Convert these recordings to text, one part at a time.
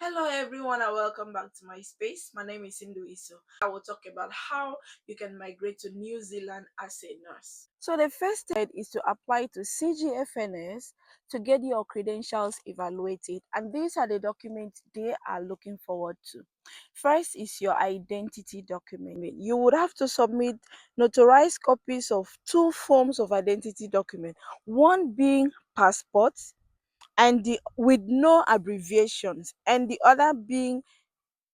Hello everyone and welcome back to my space. My name is Indu Iso. I will talk about how you can migrate to New Zealand as a nurse. So the first step is to apply to CGFNS to get your credentials evaluated, and these are the documents they are looking forward to. First is your identity document. You would have to submit notarized copies of two forms of identity document, one being passports and the with no abbreviations, and the other being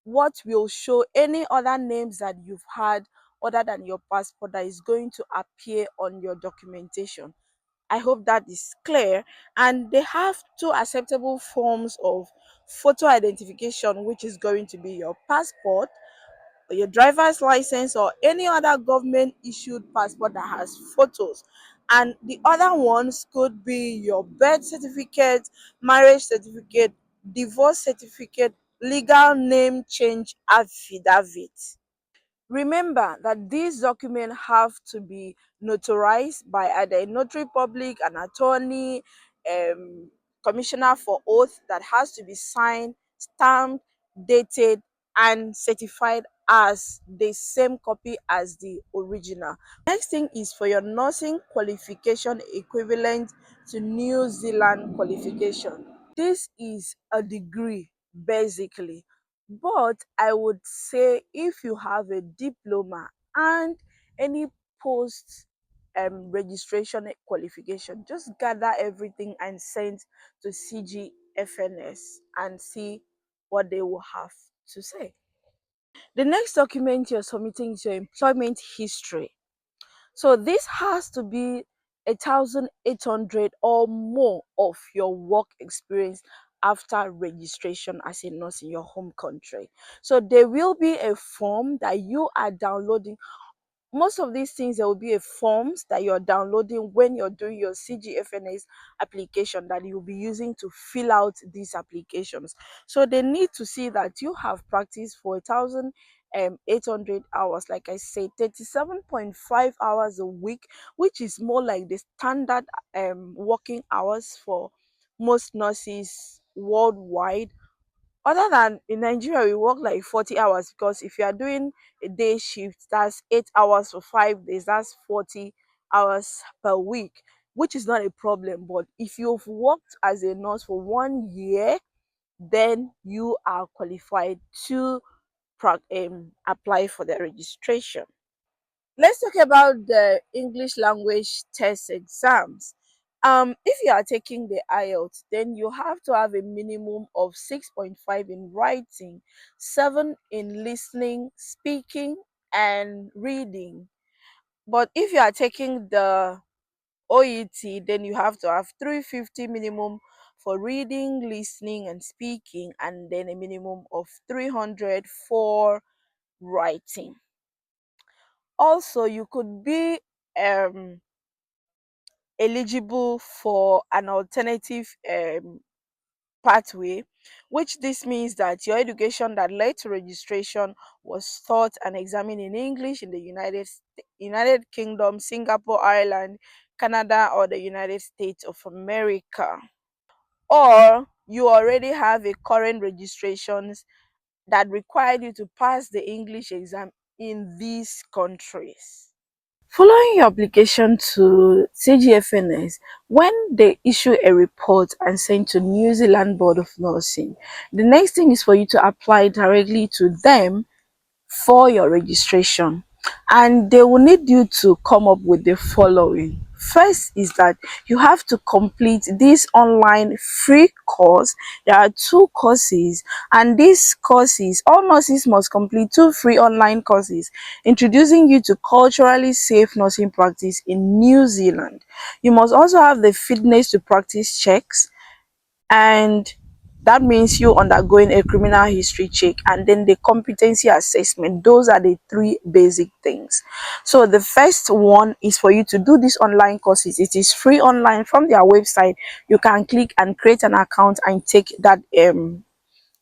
what will show any other names that you've had other than your passport that is going to appear on your documentation. I hope that is clear. And they have two acceptable forms of photo identification, which is going to be your passport, your driver's license, or any other government issued passport that has photos. And the other ones could be your birth certificate, marriage certificate, divorce certificate, legal name change affidavit. Remember that these documents have to be notarized by either a notary public, an attorney, um, commissioner for oath, that has to be signed, stamped, dated, and certified as the same copy as the original. Next thing is for your nursing qualification equivalent to New Zealand qualification. This is a degree basically, but I would say if you have a diploma and any post registration qualification, just gather everything and send to CGFNS and see what they will have to say. The next document you're submitting is your employment history. So this has to be 1,800 or more of your work experience after registration as a nurse in your home country. So there will be a form that you are downloading. Most of these things, there will be a forms that you're downloading when you're doing your CGFNS application that you'll be using to fill out these applications. So they need to see that you have practiced for 1,800 hours, like I say, 37.5 hours a week, which is more like the standard working hours for most nurses worldwide. Other than in Nigeria, we work like 40 hours, because if you are doing a day shift, that's 8 hours for 5 days, that's 40 hours per week, which is not a problem. But if you've worked as a nurse for 1 year, then you are qualified to apply for the registration. Let's talk about the English language test exams. If you are taking the IELTS, then you have to have a minimum of 6.5 in writing, 7 in listening, speaking, and reading. But if you are taking the OET, then you have to have 350 minimum for reading, listening, and speaking, and then a minimum of 300 for writing. Also, you could be um eligible for an alternative pathway, which this means that your education that led to registration was taught and examined in English in the United Kingdom, Singapore, Ireland, Canada, or the United States of America. Or you already have a current registrations that required you to pass the English exam in these countries. Following your application to CGFNS, when they issue a report and send to New Zealand Board of Nursing, the next thing is for you to apply directly to them for your registration, and they will need you to come up with the following. First is that you have to complete this online free course. There are two courses, and these courses, all nurses must complete two free online courses introducing you to culturally safe nursing practice in New Zealand. You must also have the fitness to practice checks, and that means you undergoing a criminal history check, and then the competency assessment. Those are the three basic things. So the first one is for you to do these online courses. It is free online from their website. You can click and create an account and take that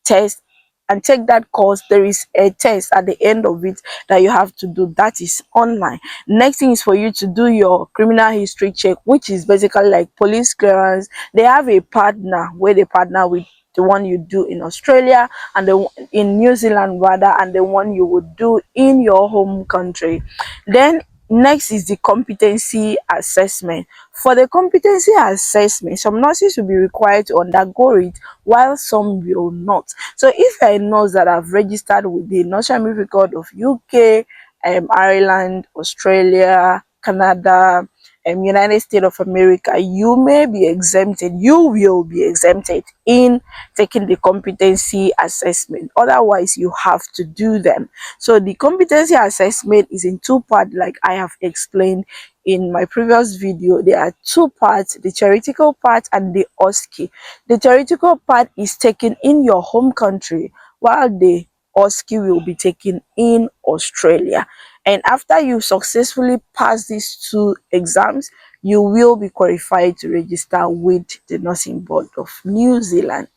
test and take that course. There is a test at the end of it that you have to do, that is online. Next thing is for you to do your criminal history check, which is basically like police clearance. They have a partner where they partner with the one you do in Australia and in New Zealand rather, and the one you would do in your home country. Then next is the competency assessment. For the competency assessment, some nurses will be required to undergo it while some will not. So if you're a nurse that have registered with the National Record of UK, Ireland, Australia, Canada, United States of America, you may be exempted. You will be exempted in taking the competency assessment. Otherwise, you have to do them. So the competency assessment is in two parts, like I have explained in my previous video. There are two parts: the theoretical part and the OSCE. The theoretical part is taken in your home country, while the OSCE will be taken in Australia. And after you successfully pass these two exams, you will be qualified to register with the Nursing Board of New Zealand.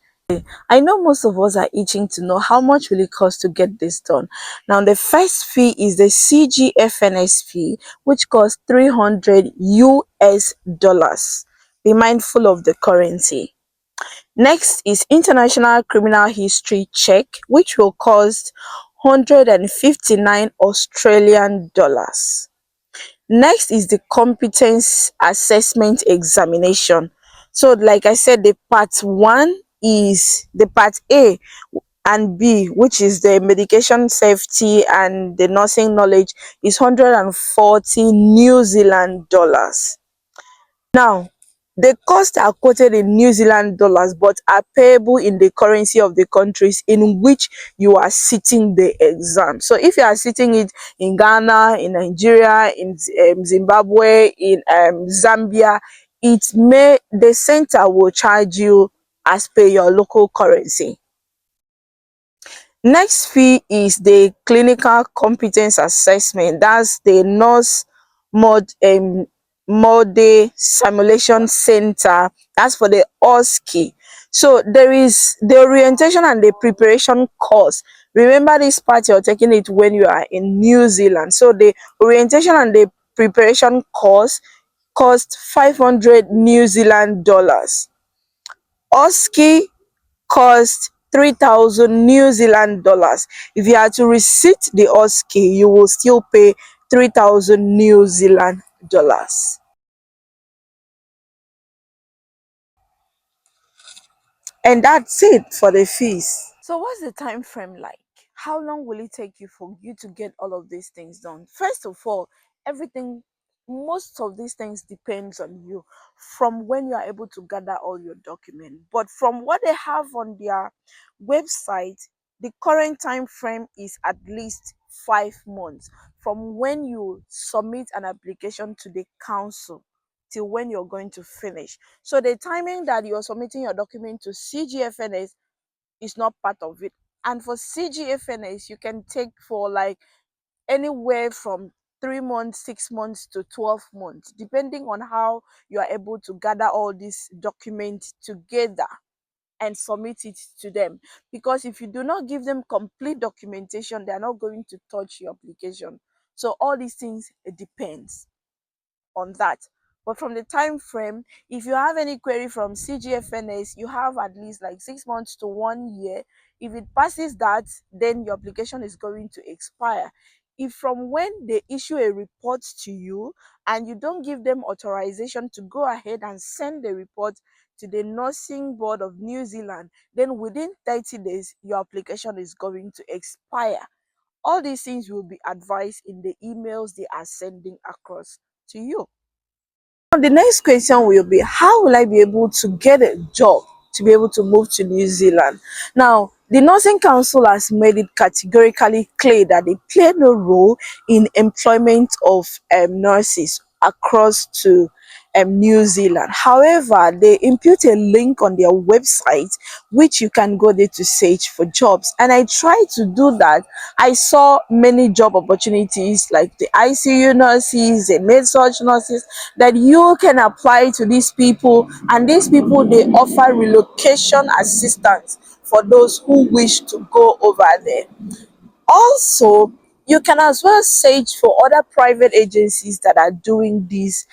I know most of us are itching to know how much will it cost to get this done. Now, the first fee is the CGFNS fee, which costs 300 US dollars. Be mindful of the currency. Next is international criminal history check, which will cost 159 Australian dollars. Next is the competence assessment examination. So like I said, the part one is the part A and B, which is the medication safety and the nursing knowledge, is 140 New Zealand dollars. Now, the costs are quoted in New Zealand dollars but are payable in the currency of the countries in which you are sitting the exam. So if you are sitting it in Ghana, in Nigeria, in Zimbabwe, in Zambia, the center will charge you as per your local currency. Next fee is the clinical competence assessment. That's the nurse mode simulation center. That's for the OSCE. So there is the orientation and the preparation course. Remember, this part you're taking it when you are in New Zealand. So the orientation and the preparation course cost 500 New Zealand dollars. OSCE cost 3,000 New Zealand dollars. If you are to receipt the OSCE, you will still pay 3,000 New Zealand dollars. And that's it for the fees. So what's the time frame like? How long will it take you for you to get all of these things done? First of all, most of these things depends on you, from when you are able to gather all your documents. But from what they have on their website, the current time frame is at least 5 months from when you submit an application to the council till when you're going to finish. So the timing that you're submitting your document to CGFNS is not part of it. And for CGFNS, you can take for like anywhere from 3 months, 6 months to 12 months, depending on how you are able to gather all these documents together and submit it to them. Because if you do not give them complete documentation, they are not going to touch your application. So all these things, it depends on that. But from the time frame, if you have any query from CGFNS, you have at least like 6 months to 1 year. If it passes that, then your application is going to expire. If from when they issue a report to you and you don't give them authorization to go ahead and send the report to the Nursing Board of New Zealand, then within 30 days, your application is going to expire. All these things will be advised in the emails they are sending across to you. Now, the next question will be, how will I be able to get a job to be able to move to New Zealand? Now, the Nursing Council has made it categorically clear that they play no role in employment of nurses across to New Zealand. However, they impute a link on their website which you can go there to search for jobs. And I tried to do that. I saw many job opportunities like the ICU nurses, the med-surg nurses, that you can apply to these people, and these people, they offer relocation assistance for those who wish to go over there. Also, you can as well search for other private agencies that are doing this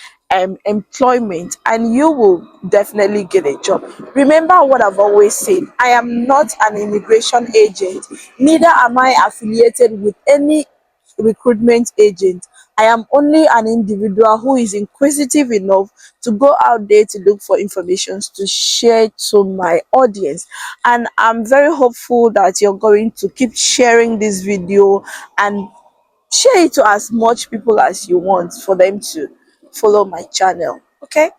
employment, and you will definitely get a job. Remember what I've always said: I am not an immigration agent, neither am I affiliated with any recruitment agent. I am only an individual who is inquisitive enough to go out there to look for information to share to my audience. And I'm very hopeful that you're going to keep sharing this video and share it to as much people as you want for them to follow my channel. Okay?